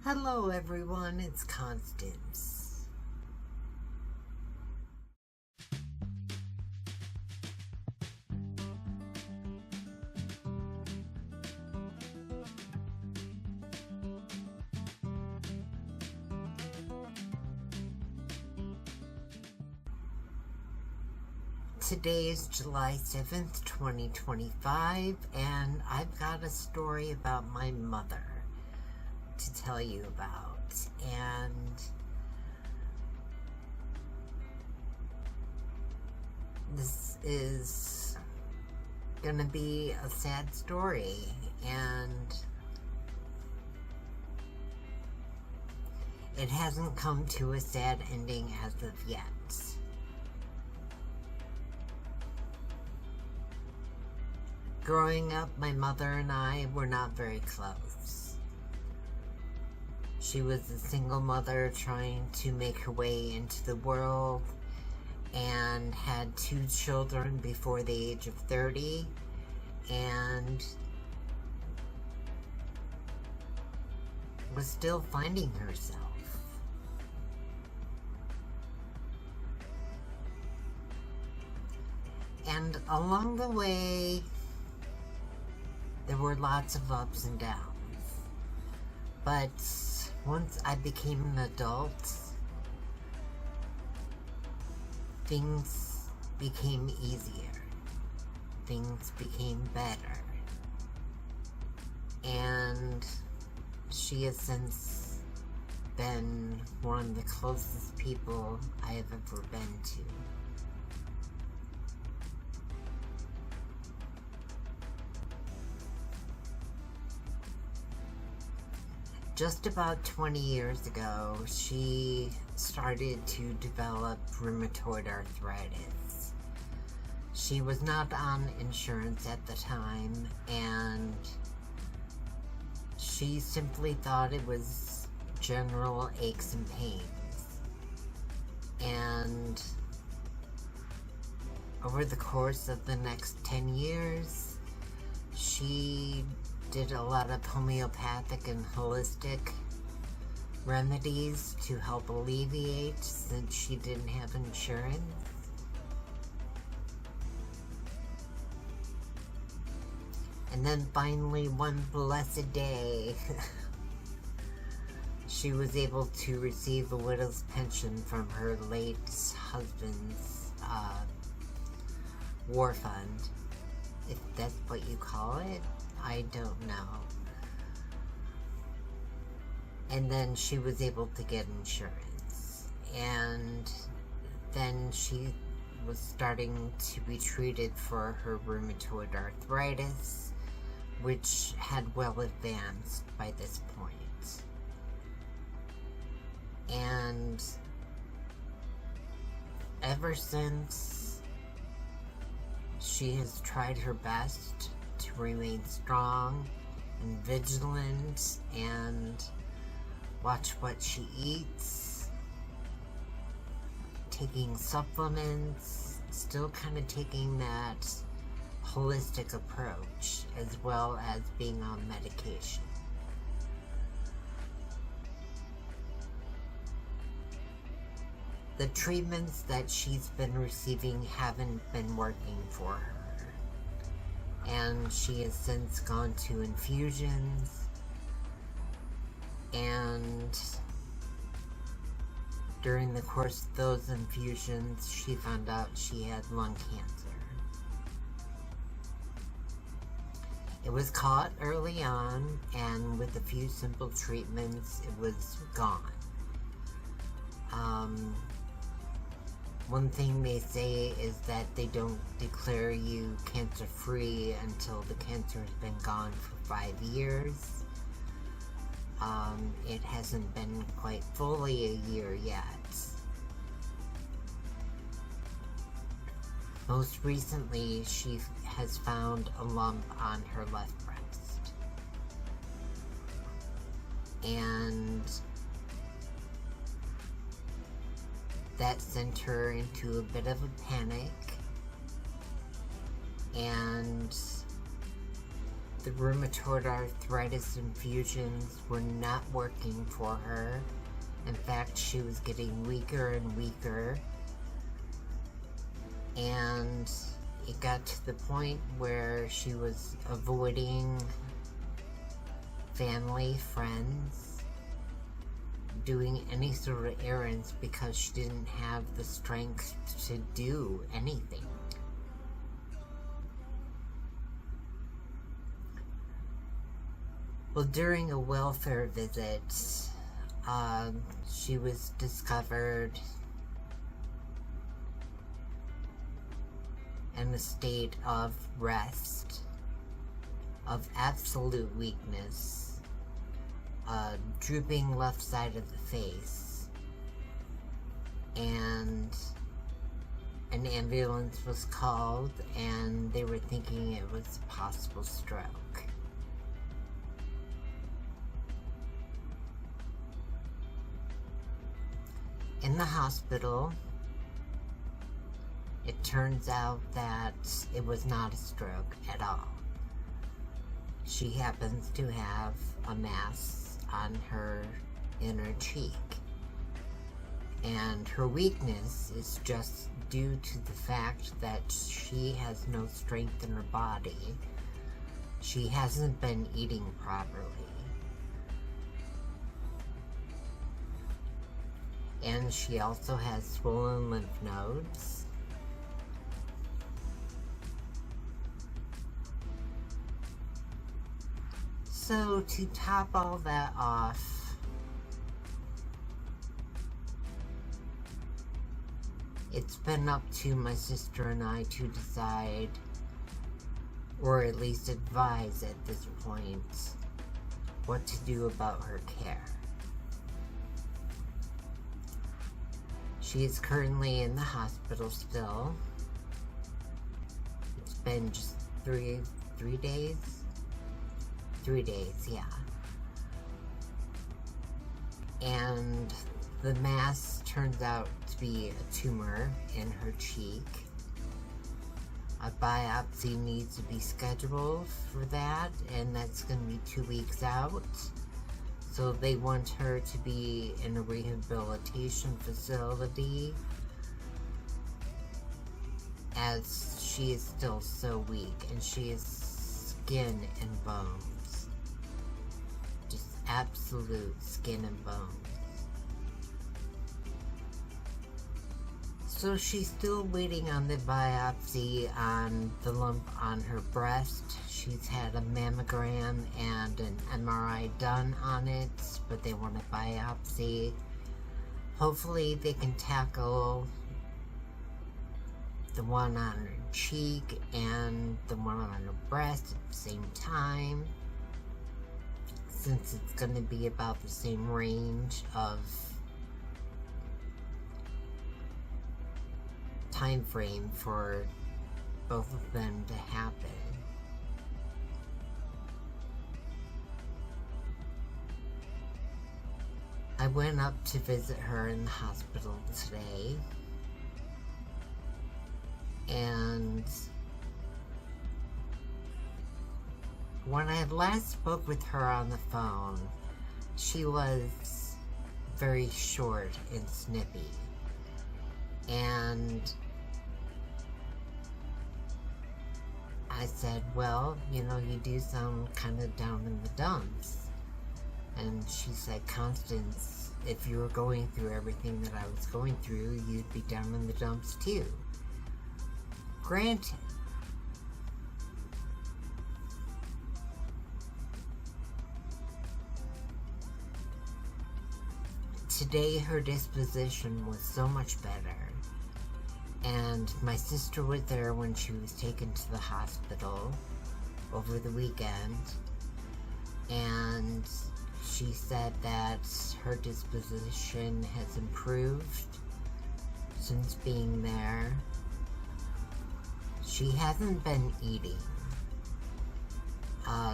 Hello everyone, it's Constance. Today is July 7th, 2025, and I've got a story about my mother to tell you about. And this is gonna be a sad story, and it hasn't come to a sad ending as of yet. Growing up, my mother and I were not very close. She was a single mother trying to make her way into the world and had 2 children before the age of 30 and was still finding herself. And along the way, there were lots of ups and downs. But once I became an adult, things became easier. Things became better. And she has since been one of the closest people I have ever been to. Just about 20 years ago, she started to develop rheumatoid arthritis. She was not on insurance at the time, and she simply thought it was general aches and pains. And over the course of the next 10 years, she did a lot of homeopathic and holistic remedies to help alleviate, since she didn't have insurance. And then finally, one blessed day, she was able to receive a widow's pension from her late husband's war fund, if that's what you call it. I don't know. And then she was able to get insurance. And then she was starting to be treated for her rheumatoid arthritis, which had well advanced by this point. And ever since, she has tried her best to remain strong and vigilant and watch what she eats, taking supplements, still kind of taking that holistic approach, as well as being on medication. The treatments that she's been receiving haven't been working for her, and she has since gone to infusions, and during the course of those infusions, she found out she had lung cancer. It was caught early on, and with a few simple treatments, it was gone. One thing they say is that they don't declare you cancer-free until the cancer has been gone for 5 years. It hasn't been quite fully a year yet. Most recently, she has found a lump on her left breast. And that sent her into a bit of a panic, and The rheumatoid arthritis infusions were not working for her. In fact, she was getting weaker and weaker. And it got to the point where she was avoiding family, friends, doing any sort of errands because she didn't have the strength to do anything. Well, during a welfare visit, she was discovered in a state of rest, of absolute weakness, drooping left side of the face, and an ambulance was called, and they were thinking it was a possible stroke. In the hospital, it turns out that it was not a stroke at all. She happens to have a mass on her inner cheek. And her weakness is just due to the fact that she has no strength in her body. She hasn't been eating properly. And she also has swollen lymph nodes. So to top all that off, it's been up to my sister and I to decide, or at least advise at this point, what to do about her care. She is currently in the hospital still. It's been just three days? 3 days, yeah. And the mass turns out to be a tumor in her cheek. A biopsy needs to be scheduled for that, and that's going to be 2 weeks out. So they want her to be in a rehabilitation facility, as she is still so weak, and she is skin and bones. Just absolute skin and bones. So she's still waiting on the biopsy on the lump on her breast. She's had a mammogram and an MRI done on it, but they want a biopsy. Hopefully they can tackle the one on her cheek and the one on her breast at the same time, since it's going to be about the same range of time frame for both of them to happen. I went up to visit her in the hospital today, and when I last spoke with her on the phone, she was very short and snippy, and I said, well, you know, you do sound kind of down in the dumps. And she said, Constance, if you were going through everything that I was going through, you'd be down in the dumps too. Granted. Today her disposition was so much better. And my sister was there when she was taken to the hospital over the weekend. And she said that her disposition has improved since being there. She hasn't been eating.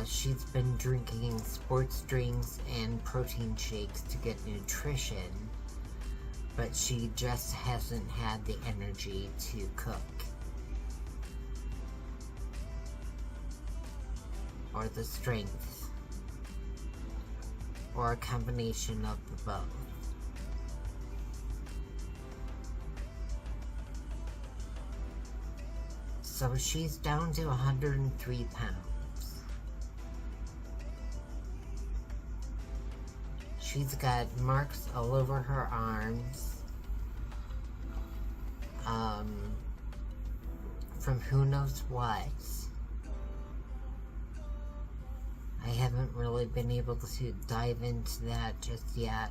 She's been drinking sports drinks and protein shakes to get nutrition, but she just hasn't had the energy to cook. or the strength, or a combination of the both. So she's down to 103 pounds. She's got marks all over her arms. From who knows what. I haven't really been able to dive into that just yet.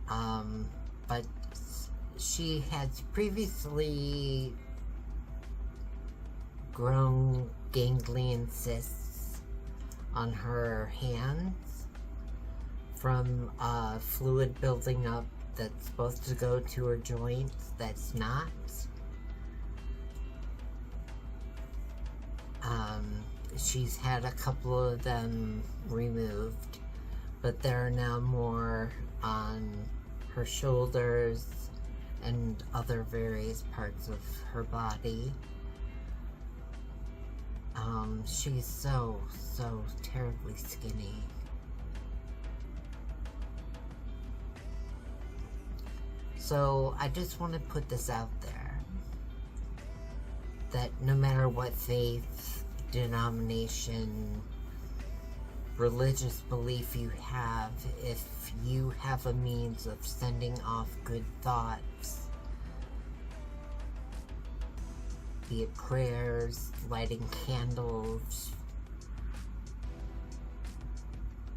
But she had previously grown ganglion cysts on her hands from fluid building up that's supposed to go to her joints that's not. She's had a couple of them removed, but there are now more on her shoulders and other various parts of her body. She's so terribly skinny. So I just want to put this out there, that no matter what faith, denomination, religious belief you have, if you have a means of sending off good thoughts, be it prayers, lighting candles,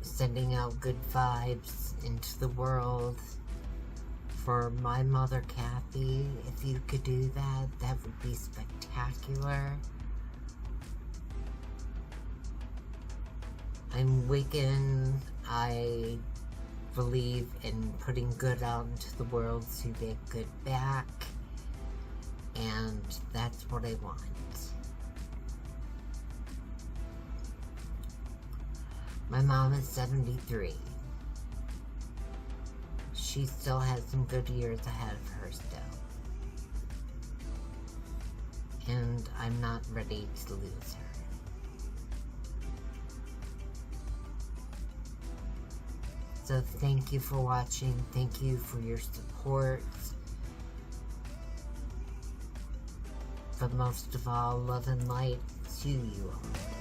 sending out good vibes into the world, for my mother Kathy, if you could do that, that would be spectacular. I'm Wiccan. I believe in putting good out into the world to get good back, and that's what I want. My mom is 73. She still has some good years ahead of her still. And I'm not ready to lose her. So thank you for watching. Thank you for your support. But most of all, love and light to you all.